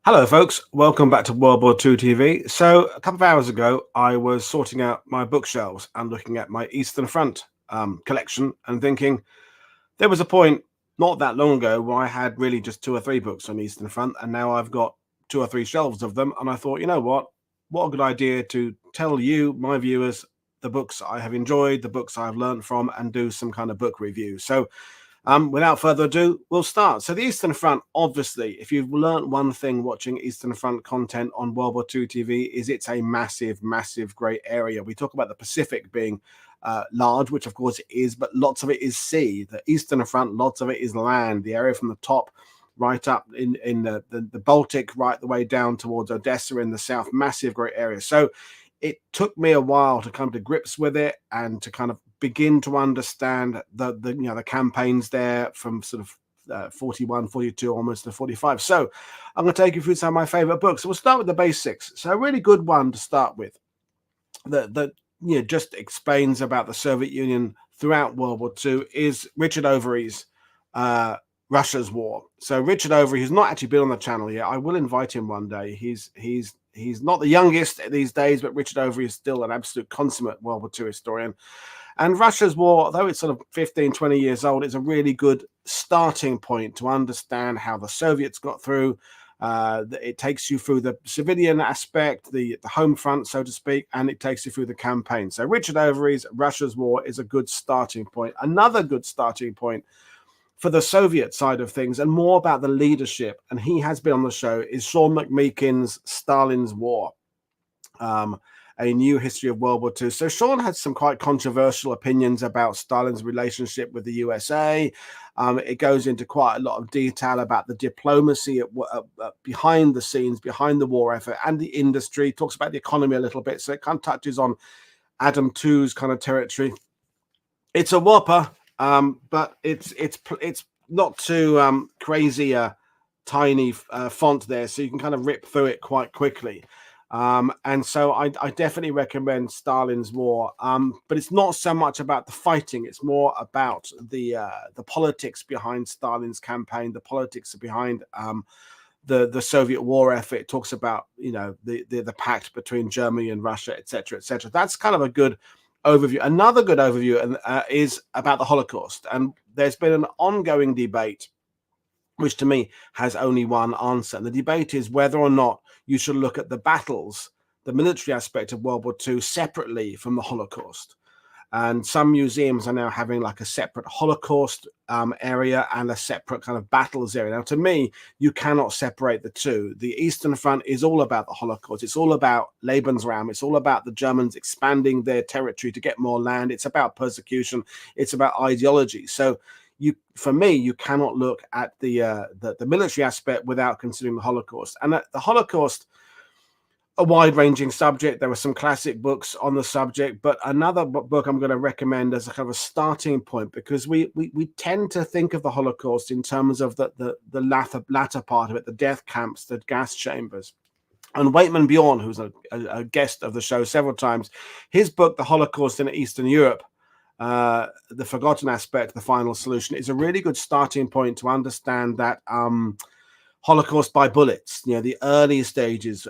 Hello, folks. Welcome back to World War II TV. So, a couple of hours ago, I was sorting out my bookshelves and looking at my Eastern Front collection and thinking there was a point not that long ago where I had really just two or three books on Eastern Front, and now I've got two or three shelves of them. And I thought, you know what? What a good idea to tell you, my viewers, the books I have enjoyed, the books I've learned from, and do some kind of book review. So, without further ado, we'll start. So the Eastern Front, obviously, if you've learned one thing watching Eastern Front content on World War II TV, is it's a massive, massive, great area. We talk about the Pacific being large, which of course it is, but lots of it is sea. The Eastern Front, lots of it is land. The area from the top right up in the Baltic, right the way down towards Odessa in the south, massive, great area. So it took me a while to come to grips with it and to kind of begin to understand the campaigns there from sort of 41, 42, almost to 45. So I'm going to take you through some of my favorite books. So we'll start with the basics. So a really good one to start with that just explains about the Soviet Union throughout World War II is Richard Overy's Russia's War. So Richard Overy, who's not actually been on the channel yet, I will invite him one day. He's not the youngest these days, but Richard Overy is still an absolute consummate World War II historian. And Russia's War, though it's sort of 15, 20 years old, is a really good starting point to understand how the Soviets got through. It takes you through the civilian aspect, the home front, so to speak, and it takes you through the campaign. So Richard Overy's Russia's War is a good starting point. Another good starting point for the Soviet side of things, and more about the leadership, and he has been on the show, is Sean McMeekin's Stalin's War. A new history of World War II. So Sean had some quite controversial opinions about Stalin's relationship with the USA. It goes into quite a lot of detail about the diplomacy behind the scenes, behind the war effort, and the industry. Talks about the economy a little bit, so it kind of touches on Adam II's kind of territory. It's a whopper, but it's not too crazy tiny font there, so you can kind of rip through it quite quickly. And so I definitely recommend Stalin's War, but it's not so much about the fighting. It's more about the politics behind Stalin's campaign, the politics behind the Soviet war effort. It talks about, the pact between Germany and Russia, etc., etc. That's kind of a good overview. Another good overview is about the Holocaust. And there's been an ongoing debate, which to me has only one answer. And the debate is whether or not you should look at the battles, the military aspect of World War II, separately from the Holocaust. And some museums are now having like a separate Holocaust area and a separate kind of battles area. Now, to me, you cannot separate the two. The Eastern Front is all about the Holocaust. It's all about Lebensraum. It's all about the Germans expanding their territory to get more land. It's about persecution. It's about ideology. So for me, you cannot look at the military aspect without considering the Holocaust. And the Holocaust, a wide-ranging subject. There were some classic books on the subject, but another book I'm going to recommend as a kind of a starting point, because we tend to think of the Holocaust in terms of the latter part of it, the death camps, the gas chambers. And Waitman Bjorn, who's a guest of the show several times, his book, The Holocaust in Eastern Europe, the Forgotten Aspect, The Final Solution, is a really good starting point to understand that Holocaust by bullets, the early stages,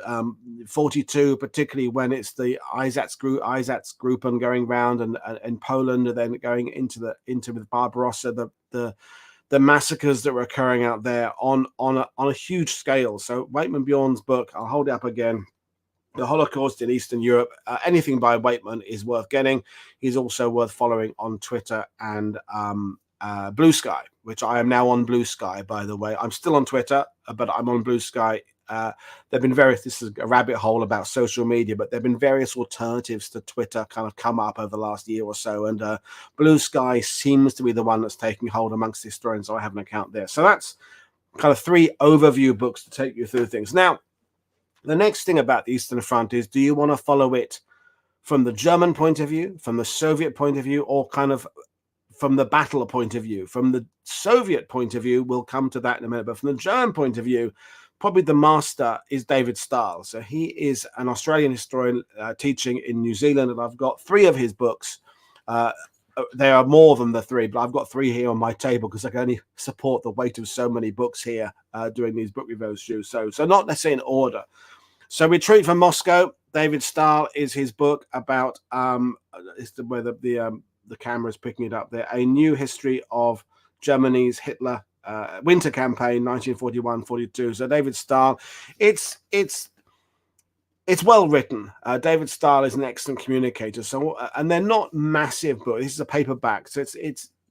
42, particularly when it's the Einsatzgruppen going round and in Poland, and then going into with Barbarossa, the massacres that were occurring out there on a huge scale. So Waitman Bjorn's book, I'll hold it up again, The Holocaust in Eastern Europe. Anything by Waitman is worth getting. He's also worth following on Twitter and Blue Sky, which I am now on Blue Sky, by the way. I'm still on Twitter, but I'm on Blue Sky. There've been this is a rabbit hole about social media, but there've been various alternatives to Twitter kind of come up over the last year or so, and Blue Sky seems to be the one that's taking hold amongst historians, so I have an account there. So that's kind of three overview books to take you through things. Now, the next thing about the Eastern Front is, do you want to follow it from the German point of view, from the Soviet point of view, or kind of from the battle point of view? From the Soviet point of view, we'll come to that in a minute, but from the German point of view, probably the master is David Stahl. So he is an Australian historian teaching in New Zealand, and I've got three of his books. they are more than the 3, but I've got 3 here on my table because I can only support the weight of so many books here doing these book reviews. So not necessarily in order. So Retreat from Moscow, David Stahl, is his book about where the camera's picking it up there. A New History of Germany's Hitler Winter Campaign, 1941-42. So David Stahl, it's well written. David Stahl is an excellent communicator. So and they're not massive books. This is a paperback, so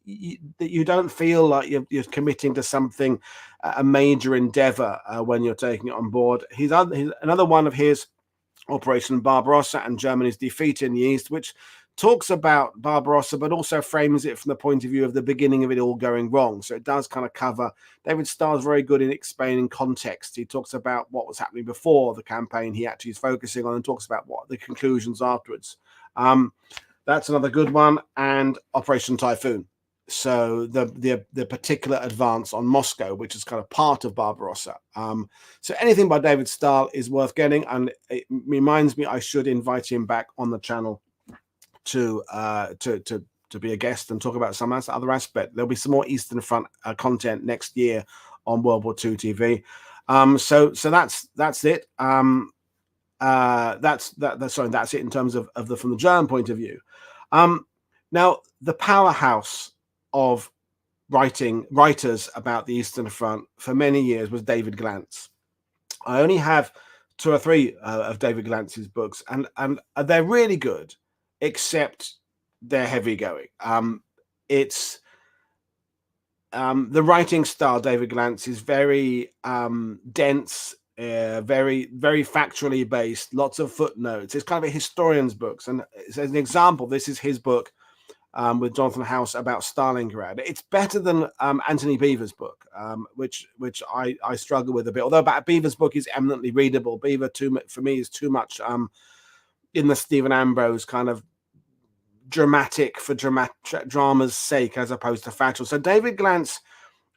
you don't feel like you're committing to something, a major endeavor when you're taking it on board. He's another one of his, Operation Barbarossa and Germany's defeat in the East, which talks about Barbarossa, but also frames it from the point of view of the beginning of it all going wrong. So it does kind of cover. David Stahl's very good in explaining context. He talks about what was happening before the campaign he actually is focusing on, and talks about what the conclusions afterwards. That's another good one. And Operation Typhoon. So the particular advance on Moscow, which is kind of part of Barbarossa. So anything by David Stahl is worth getting, and it reminds me I should invite him back on the channel to be a guest and talk about some other aspect. There'll be some more Eastern Front content next year on World War II TV. So that's it. That's it in terms of from the German point of view. Now the powerhouse of writers about the Eastern Front for many years was David Glantz. I only have 2 or 3 of David Glantz's books, and they're really good, except they're heavy going. It's the writing style. David Glantz is very dense, very factually based, lots of footnotes. It's kind of a historian's books, and as an example, this is his book with Jonathan House about Stalingrad. It's better than Anthony Beevor's book, which I struggle with a bit. Although Beevor's book is eminently readable, Beaver for me is too much in the Stephen Ambrose kind of dramatic for drama's sake as opposed to factual. So David Glantz,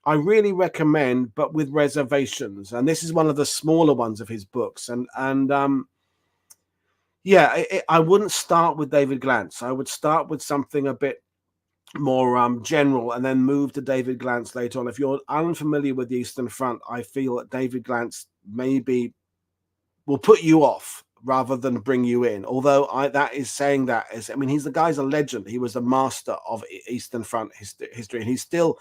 I really recommend, but with reservations. And this is one of the smaller ones of his books. I wouldn't start with David Glantz. I would start with something a bit more general and then move to David Glantz later on. If you're unfamiliar with the Eastern Front, I feel that David Glantz maybe will put you off rather than bring you in. Although he's the guy's a legend. He was a master of Eastern Front history, and he's still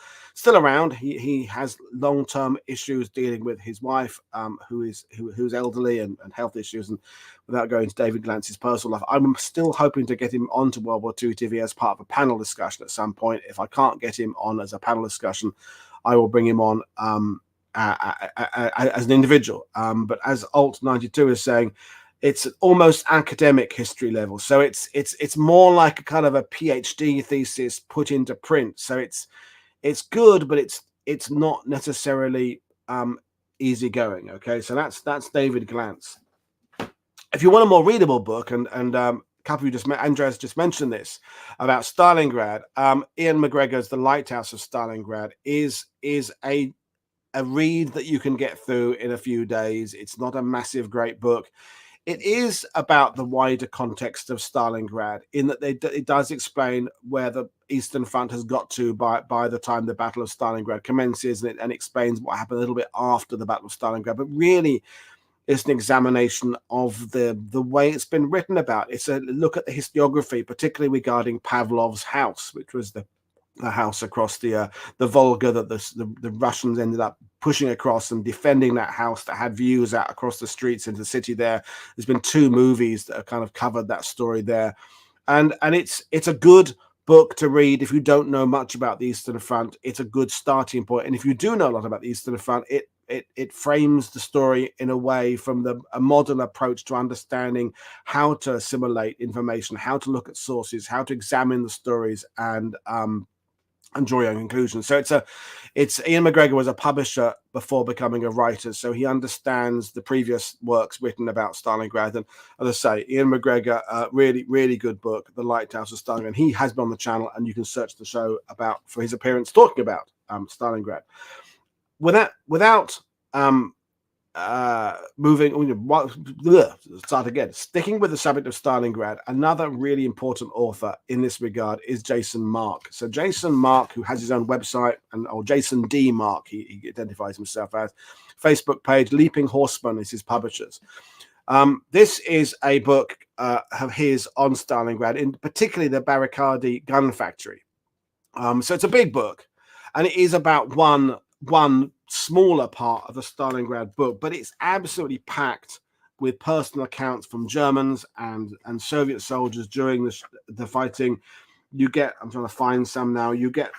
around. He has long-term issues dealing with his wife, who's elderly and health issues. And without going to David Glantz's personal life, I'm still hoping to get him onto World War II TV as part of a panel discussion at some point. If I can't get him on as a panel discussion, I will bring him on as an individual. But as Alt92 is saying, it's almost academic history level. So it's more like a kind of a PhD thesis put into print. So it's good, but it's not necessarily easygoing. Okay, so that's David Glantz. If you want a more readable book, and couple of Andreas just mentioned this about Stalingrad, Ian McGregor's The Lighthouse of Stalingrad is a read that you can get through in a few days. It's not a massive great book. It is about the wider context of Stalingrad, in that it does explain where the Eastern Front has got to by the time the Battle of Stalingrad commences, and explains what happened a little bit after the Battle of Stalingrad. But really, it's an examination of the way it's been written about. It's a look at the historiography, particularly regarding Pavlov's house, which was the house across the Volga that the Russians ended up pushing across and defending. That house that had views out across the streets into the city there. There's been 2 movies that have kind of covered that story there, and it's a good book to read if you don't know much about the Eastern Front. It's a good starting point, and if you do know a lot about the Eastern Front, it frames the story in a way from a modern approach to understanding how to assimilate information, how to look at sources, how to examine the stories, and draw your own conclusions. So it's Ian McGregor was a publisher before becoming a writer, so he understands the previous works written about Stalingrad. And as I say, Ian McGregor, really good book, The Lighthouse of Stalingrad. He has been on the channel, and you can search the show for his appearance talking about Stalingrad. Without Start again. Sticking with the subject of Stalingrad, another really important author in this regard is Jason Mark. So Jason Mark, who has his own website, or Jason D. Mark, he identifies himself as, Facebook page, Leaping Horseman is his publishers. This is a book of his on Stalingrad, in particularly the Barricadi gun factory. So it's a big book, and it is about one smaller part of the Stalingrad book, but it's absolutely packed with personal accounts from Germans and Soviet soldiers during the fighting. You get, I'm trying to find some now, you get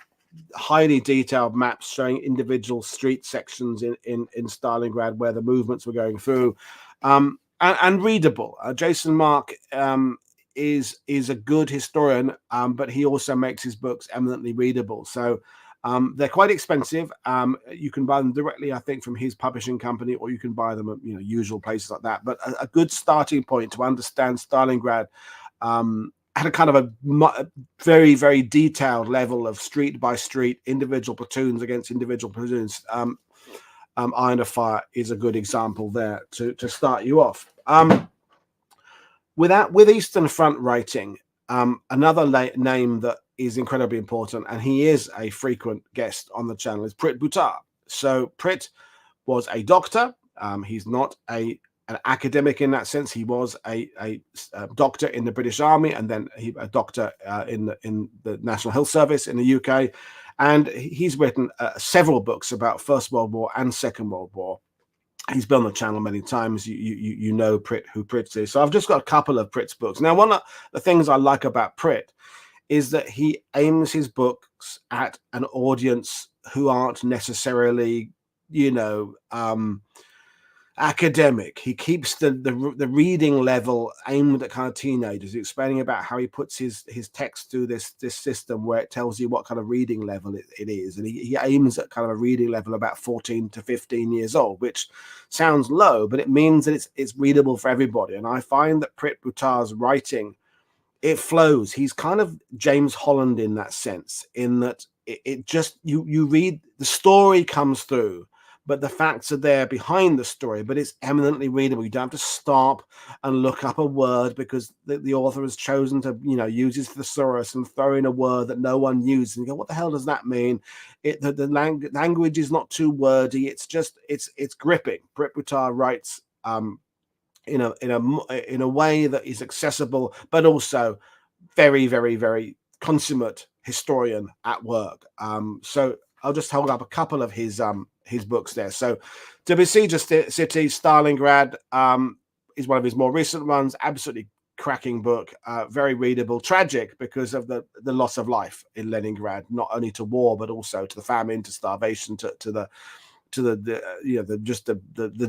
highly detailed maps showing individual street sections in Stalingrad where the movements were going through, and readable. Jason Mark is a good historian, but he also makes his books eminently readable. So they're quite expensive. You can buy them directly, I think, from his publishing company, or you can buy them at usual places like that. But a good starting point to understand Stalingrad at a kind of a very, very detailed level of street by street, individual platoons against individual platoons. Iron of Fire is a good example there to start you off. With Eastern Front writing, another name that is incredibly important, and he is a frequent guest on the channel, is Prit Bhar. So Prit was a doctor. He's not an academic in that sense. He was a doctor in the British Army, and then a doctor in the National Health Service in the UK. And he's written several books about First World War and Second World War. He's been on the channel many times. You know Prit, who Prit is. So I've just got a couple of Prit's books. Now, one of the things I like about Prit is that he aims his books at an audience who aren't necessarily, academic. He keeps the reading level aimed at kind of teenagers. He's explaining about how he puts his text through this system where it tells you what kind of reading level it is, and he aims at kind of a reading level about 14 to 15 years old, which sounds low, but it means that it's readable for everybody. And I find that Prit Bhar's writing, it flows. He's kind of James Holland in that sense, in that it just you read, the story comes through, but the facts are there behind the story, but it's eminently readable. You don't have to stop and look up a word because the author has chosen to, use his thesaurus and throw in a word that no one uses. And you go, what the hell does that mean? The language is not too wordy. It's just, it's gripping. Prit Bhar writes in a way that is accessible, but also very, very, very consummate historian at work. So I'll just hold up a couple of his books there. So To Besiege a City, Stalingrad, is one of his more recent ones. Absolutely cracking book, very readable, tragic because of the loss of life in Leningrad, not only to war but also to the famine, to starvation, to the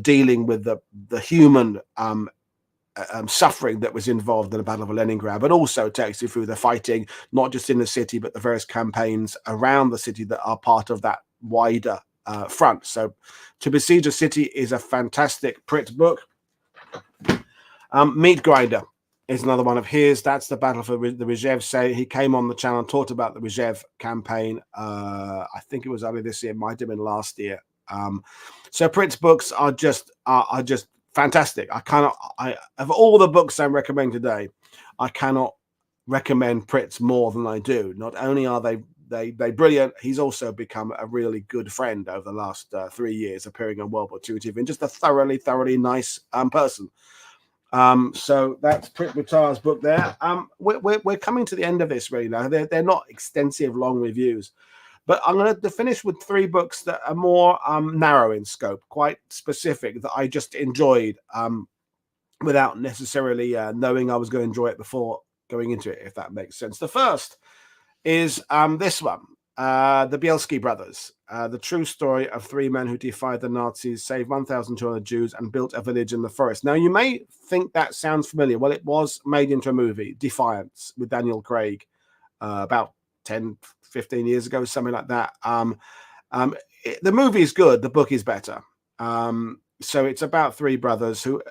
dealing with the human suffering that was involved in the Battle of Leningrad, but also takes you through the fighting, not just in the city, but the various campaigns around the city that are part of that wider front. So To Besiege a City is a fantastic Prit book. Meat Grinder is another one of his. That's the battle for the Rzhev. Say he came on the channel and talked about the Rzhev campaign. I think it was early this year, might have been last year. So Prit's books are just fantastic. Of all the books I'm recommending today, I cannot recommend Prit's more than I do. Not only are they brilliant, he's also become a really good friend over the last 3 years, appearing on World War II TV, and just a thoroughly nice person. So that's Prit Bhar's book there. We're coming to the end of this really now. They're not extensive long reviews, but I'm going to finish with 3 books that are more narrow in scope, quite specific, that I just enjoyed without necessarily knowing I was going to enjoy it before going into it, if that makes sense. The first is this one, the Bilsky Brothers, the true story of 3 men who defied the Nazis, saved 1,200 Jews, and built a village in the forest. Now, you may think that sounds familiar. Well, it was made into a movie, Defiance, with Daniel Craig, about 10, 15 years ago, something like that. The movie is good. The book is better. So it's about 3 brothers who,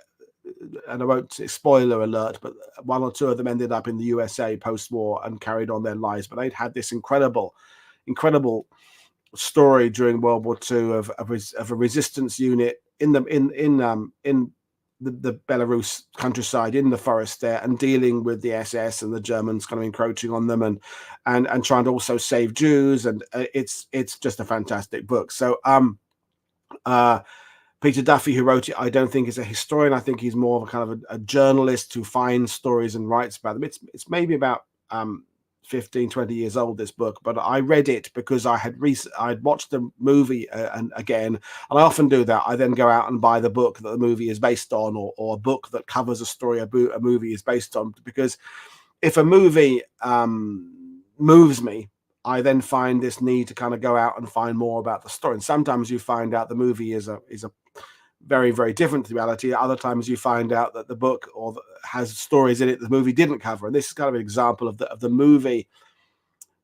and I won't say spoiler alert, but 1 or 2 of them ended up in the USA post-war and carried on their lives. But they'd had this incredible story during World War II of a resistance unit the Belarus countryside, in the forest there, and dealing with the SS and the Germans kind of encroaching on them, and trying to also save Jews, and it's just a fantastic book. So Peter Duffy, who wrote it, I don't think is a historian. I think he's more of a kind of a journalist who finds stories and writes about them. It's maybe about 15, 20 years old, this book, but I read it because I'd watched the movie and I often do that. I then go out and buy the book that the movie is based on, or a book that covers a story a movie is based on, because if a movie moves me, I then find this need to kind of go out and find more about the story. And sometimes you find out the movie is a very, very different to reality. Other times you find out that the book has stories in it the movie didn't cover. And this is kind of an example of the movie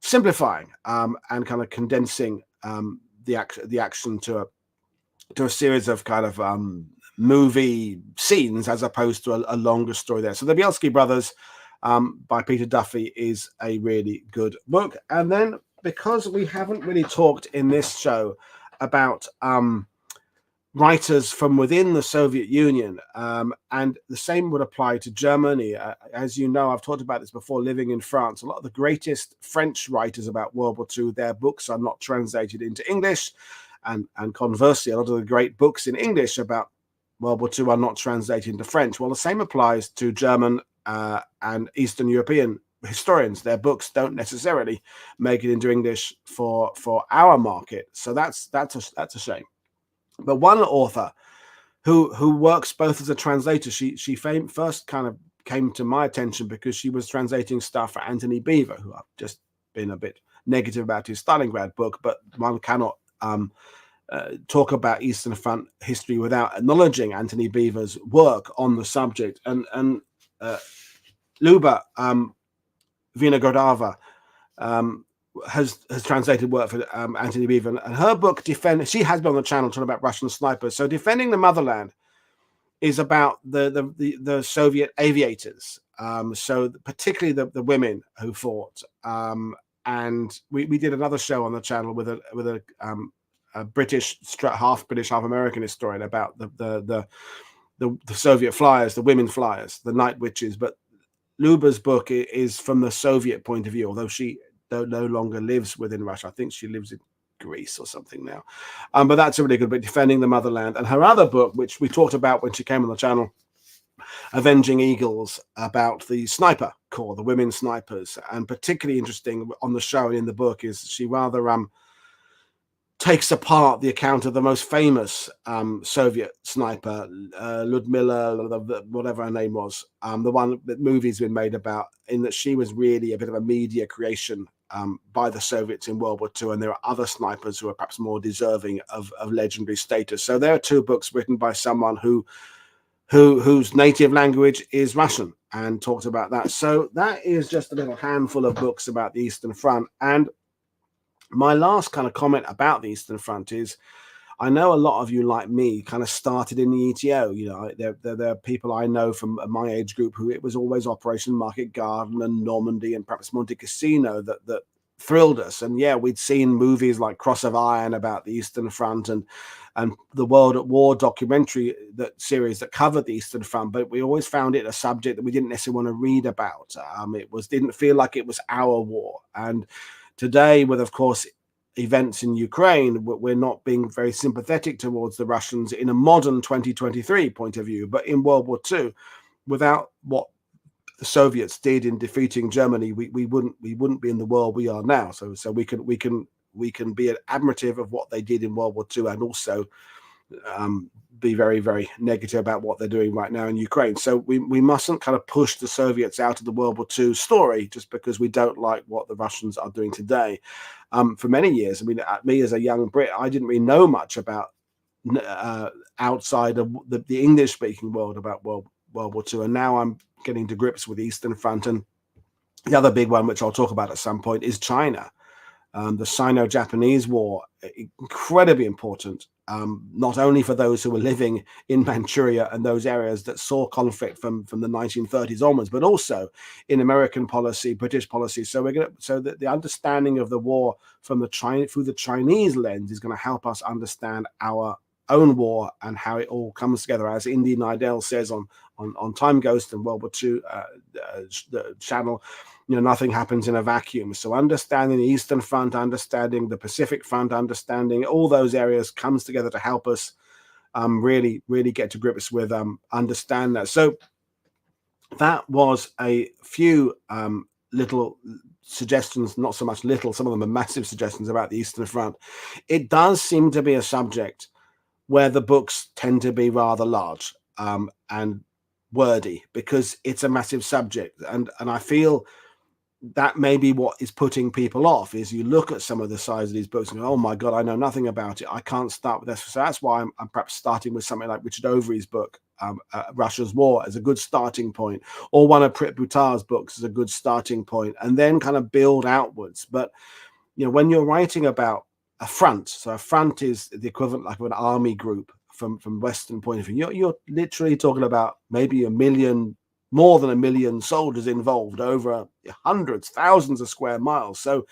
simplifying and kind of condensing the action to a series of kind of movie scenes, as opposed to a longer story there. So the Bilsky Brothers by Peter Duffy is a really good book. And then, because we haven't really talked in this show about writers from within the Soviet Union, and the same would apply to Germany. As you know, I've talked about this before, living in France. A lot of the greatest French writers about World War II, their books are not translated into English, and conversely, a lot of the great books in English about World War II are not translated into French. Well, the same applies to German and Eastern European historians. Their books don't necessarily make it into English for our market. So that's a shame. But one author who works both as a translator, she first kind of came to my attention because she was translating stuff for Anthony Beevor, who I've just been a bit negative about his Stalingrad book, but one cannot talk about Eastern Front history without acknowledging Anthony Beevor's work on the subject. And Luba Vinogradova has translated work for Anthony Beevor, and her book she has been on the channel talking about Russian snipers. So Defending the Motherland is about the Soviet aviators, so particularly the women who fought. And we did another show on the channel with a British, half British, half American historian about the Soviet flyers, the women flyers, the night witches. But Luba's book is from the Soviet point of view, although she no longer lives within Russia. I think she lives in Greece or something now. But that's a really good book, Defending the Motherland. And her other book, which we talked about when she came on the channel, Avenging Eagles, about the sniper corps, the women snipers. And particularly interesting on the show and in the book is she rather takes apart the account of the most famous Soviet sniper, Ludmila, whatever her name was, the one that movie's been made about, in that she was really a bit of a media creation by the Soviets in World War II, and there are other snipers who are perhaps more deserving of legendary status. So there are two books written by someone whose native language is Russian, and talked about that. So that is just a little handful of books about the Eastern Front. And my last kind of comment about the Eastern Front is, I know a lot of you, like me, kind of started in the ETO. You know, there are people I know from my age group who it was always Operation Market Garden and Normandy and perhaps Monte Cassino that thrilled us. And yeah, we'd seen movies like Cross of Iron about the Eastern Front and the World at War documentary series that covered the Eastern Front, but we always found it a subject that we didn't necessarily want to read about. Didn't feel like it was our war. And today, with, of course, events in Ukraine, we're not being very sympathetic towards the Russians in a modern 2023 point of view. But in World War II, without what the Soviets did in defeating Germany, we wouldn't be in the world we are now. So we can be admirative of what they did in World War II, and also be very, very negative about what they're doing right now in Ukraine. So we mustn't kind of push the Soviets out of the World War II story just because we don't like what the Russians are doing today. For many years, I mean, me as a young Brit, I didn't really know much about outside of the English-speaking world about World War II, and now I'm getting to grips with the Eastern Front. And the other big one, which I'll talk about at some point, is China. The Sino-Japanese War, incredibly important, not only for those who were living in Manchuria and those areas that saw conflict from the 1930s onwards, but also in American policy, British policy. So that the understanding of the war through the Chinese lens is going to help us understand our own war and how it all comes together, as Indy Nidell says on Time Ghost and World War II the channel. Nothing happens in a vacuum. So understanding the Eastern Front, understanding the Pacific Front, understanding all those areas comes together to help us really get to grips with understand that. So that was a few little suggestions, not so much little, some of them are massive suggestions about the Eastern Front. It does seem to be a subject where the books tend to be rather large and wordy, because it's a massive subject, and I feel that may be what is putting people off. Is you look at some of the size of these books and go, oh my god, I know nothing about it, I can't start with this. So that's why I'm perhaps starting with something like Richard Overy's book, Russia's War, as a good starting point, or one of Prit Bhar's books as a good starting point, and then kind of build outwards. But when you're writing about a front, so a front is the equivalent like of an army group from Western point of view, you're literally talking about maybe more than a million soldiers involved over hundreds, thousands of square miles. So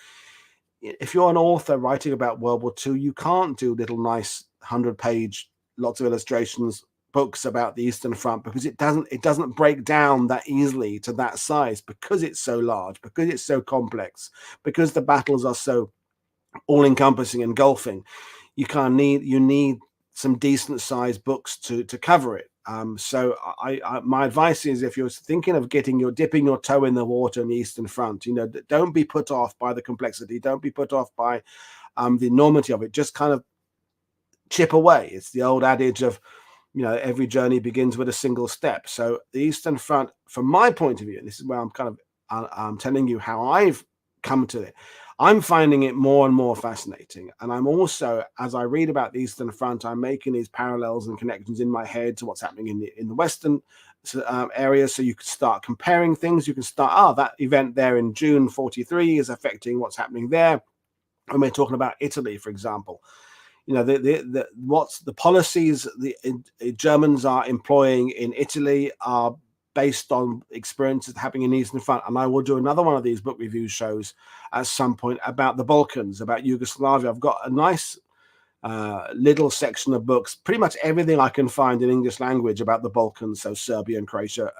if you're an author writing about World War II, you can't do little nice 100-page, lots of illustrations books about the Eastern Front, because it doesn't break down that easily to that size, because it's so large, because it's so complex, because the battles are so all-encompassing, engulfing. You need some decent sized books to cover it. So my advice is, if you're thinking of dipping your toe in the water in the Eastern Front, don't be put off by the complexity, don't be put off by the enormity of it. Just kind of chip away. It's the old adage of every journey begins with a single step. So the Eastern Front, from my point of view, and this is where I'm kind of I'm telling you how I've come to it, I'm finding it more and more fascinating. And I'm also, as I read about the Eastern Front, I'm making these parallels and connections in my head to what's happening in the Western area. So you can start comparing things. You can start, that event there in June 43 is affecting what's happening there. And we're talking about Italy, for example. What's the policies the Germans are employing in Italy are based on experiences happening in the Eastern Front. And I will do another one of these book review shows at some point about the Balkans, about Yugoslavia. I've got a nice little section of books, pretty much everything I can find in English language about the Balkans, so Serbia and Croatia,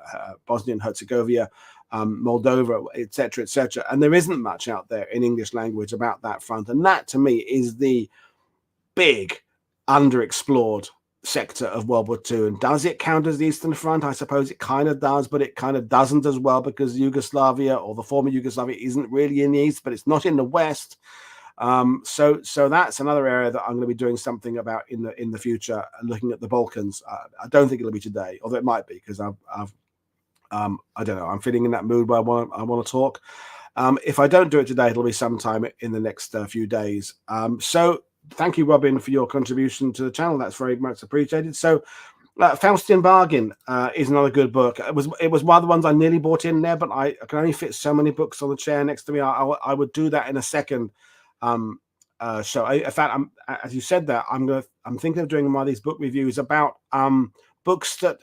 Bosnia and Herzegovina, Moldova, etc., etc. And there isn't much out there in English language about that front. And that, to me, is the big underexplored sector of World War II. And does it count as the Eastern Front? I suppose it kind of does, but it kind of doesn't as well, because Yugoslavia, or the former Yugoslavia, isn't really in the East, but it's not in the West. So that's another area that I'm going to be doing something about in the future, looking at the Balkans. I don't think it'll be today, although it might be, because I don't know, I'm feeling in that mood where I want to talk. If I don't do it today, it'll be sometime in the next few days. So thank you, Robin, for your contribution to the channel. That's very much appreciated. So Faustian Bargain is another good book. It was one of the ones I nearly bought in there, but I can only fit so many books on the chair next to me. I would do that in a second show. In fact, as you said that, I'm thinking of doing one of these book reviews about books that,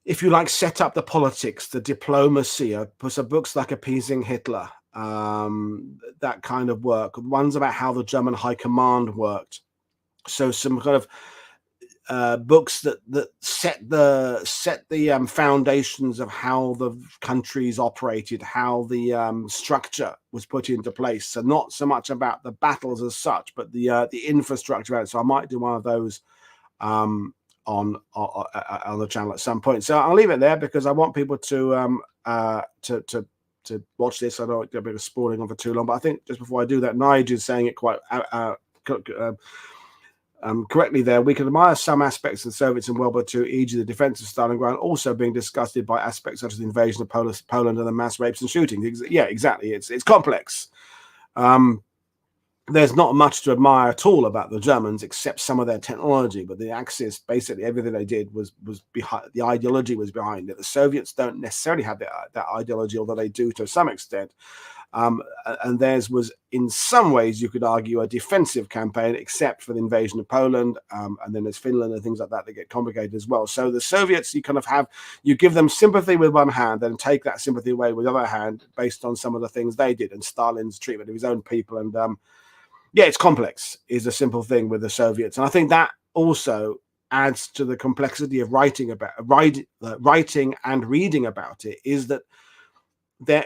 if you like, set up the politics, the diplomacy, so books like Appeasing Hitler, that kind of work. Ones about how the German high command worked. So some kind of books that set the foundations of how the countries operated, how the structure was put into place. So not so much about the battles as such, but the infrastructure. So I might do one of those on the channel at some point. So I'll leave it there, because I want people to watch this. I don't want to be spoiling on for too long, but I think just before I do that, Nigel is saying it quite correctly there. We can admire some aspects of the Soviets in World War II, e.g. the defense of Stalingrad, also being disgusted by aspects such as the invasion of Poland and the mass rapes and shootings. Yeah, exactly. It's complex. There's not much to admire at all about the Germans, except some of their technology. But the Axis, basically everything they did was behind. The ideology was behind it. The Soviets don't necessarily have that ideology, although they do to some extent. And theirs was, in some ways, you could argue, a defensive campaign, except for the invasion of Poland. And then there's Finland and things like that get complicated as well. So the Soviets, you give them sympathy with one hand and take that sympathy away with the other hand, based on some of the things they did and Stalin's treatment of his own people. And yeah, it's complex is a simple thing with the Soviets. And I think that also adds to the complexity of writing and reading about it, is that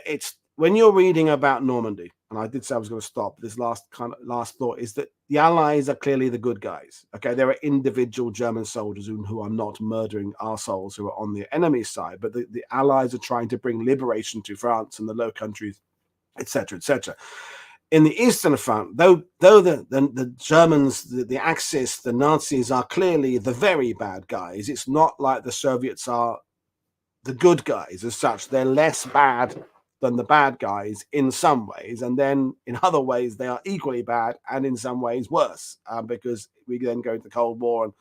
it's when you're reading about Normandy, and I did say I was going to stop. This last thought is that the Allies are clearly the good guys. Okay, there are individual German soldiers who are not murdering arseholes who are on the enemy side, but the Allies are trying to bring liberation to France and the Low Countries, etc., etc. In the Eastern Front, though the Germans, the Axis, the Nazis are clearly the very bad guys, it's not like the Soviets are the good guys as such. They're less bad than the bad guys in some ways, and then in other ways they are equally bad, and in some ways worse, because we then go into the Cold War and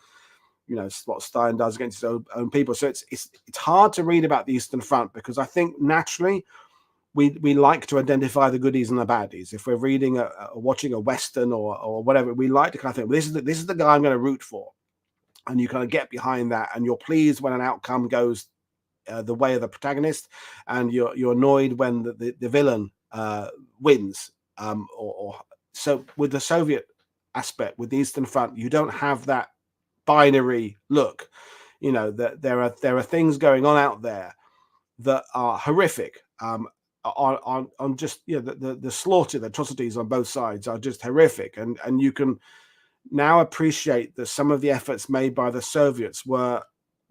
what Stalin does against his own people. So it's hard to read about the Eastern Front, because I think naturally we like to identify the goodies and the baddies. If we're reading watching a Western or whatever, we like to kind of think, well, this is the guy I'm going to root for, and you kind of get behind that, and you're pleased when an outcome goes the way of the protagonist, and you're annoyed when the villain wins. So with the Soviet aspect, with the Eastern Front, you don't have that binary look. That there are things going on out there that are horrific. On just the slaughter, the atrocities on both sides are just horrific, and you can now appreciate that some of the efforts made by the Soviets were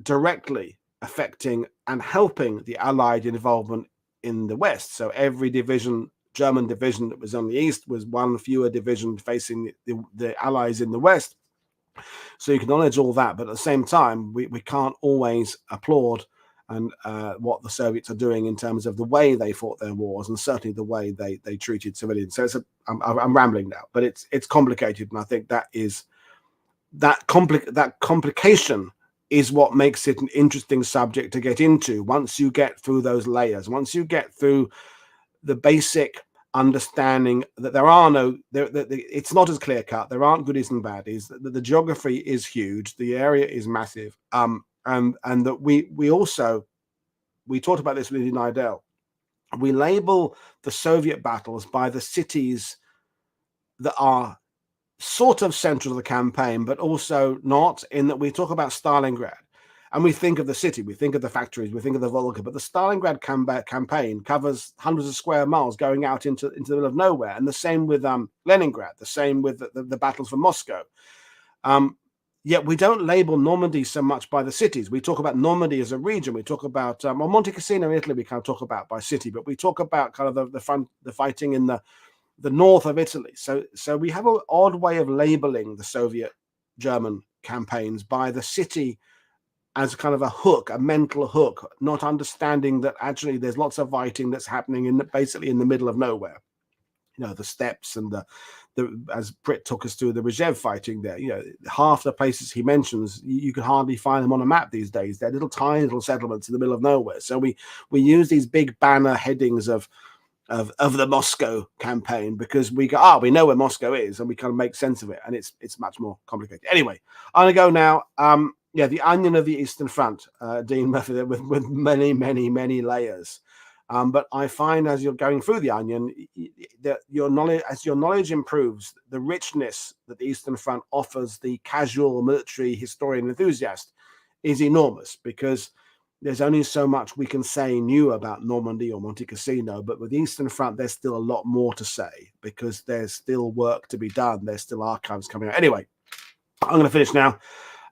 directly affecting and helping the Allied involvement in the West. So every German division that was on the East was one fewer division facing the Allies in the West. So you can acknowledge all that, but at the same time, we can't always applaud and what the Soviets are doing in terms of the way they fought their wars, and certainly the way they treated civilians. So I'm rambling now, but it's complicated, and I think that complication is what makes it an interesting subject to get into. Once you get through those layers, once you get through the basic understanding that it's not as clear cut. There aren't goodies and baddies. The geography is huge. The area is massive. And that we talked about this with Nidell. We label the Soviet battles by the cities that are sort of central to the campaign, but also not, in that we talk about Stalingrad and we think of the city, we think of the factories, we think of the Volga, but the Stalingrad campaign covers hundreds of square miles going out into the middle of nowhere. And the same with Leningrad, the same with the battles for Moscow. Yet we don't label Normandy so much by the cities. We talk about Normandy as a region. We talk about Monte Cassino in Italy, we kind of talk about by city, but we talk about kind of the fighting in the north of Italy. So we have an odd way of labeling the Soviet German campaigns by the city as kind of a hook, a mental hook, not understanding that actually there's lots of fighting that's happening basically in the middle of nowhere. The steppes and the as Prit took us through, the Rzhev fighting there. Half the places he mentions, you can hardly find them on a map these days. They're tiny little settlements in the middle of nowhere. So we use these big banner headings of the Moscow campaign because we know where Moscow is, and we kind of make sense of it, and it's much more complicated. Anyway, I'm gonna go now. The Onion of the Eastern Front, Dean Murphy, with many, many, many layers. But I find as you're going through the Onion, that your knowledge improves, the richness that the Eastern Front offers the casual military historian enthusiast is enormous, because there's only so much we can say new about Normandy or Monte Cassino, but with the Eastern Front, there's still a lot more to say, because there's still work to be done. There's still archives coming out. Anyway, I'm going to finish now.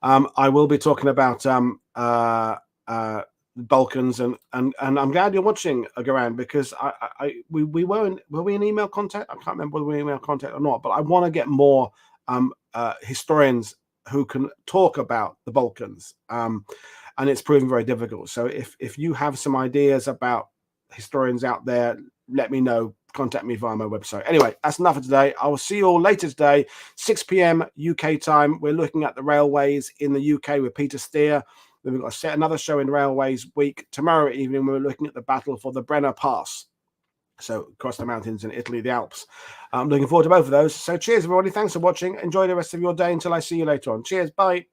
I will be talking about Balkans, and I'm glad you're watching, Garan, because we were in email contact. I can't remember whether we were in email contact or not, but I want to get more historians who can talk about the Balkans, and it's proven very difficult. So if you have some ideas about historians out there, let me know. Contact me via my website. Anyway, that's enough for today. I will see you all later today, 6 p.m. UK time. We're looking at the railways in the UK with Peter Steer. Then we've got to set another show in Railways Week. Tomorrow evening, we're looking at the battle for the Brenner Pass. So across the mountains in Italy, the Alps. I'm looking forward to both of those. So cheers, everybody. Thanks for watching. Enjoy the rest of your day until I see you later on. Cheers. Bye.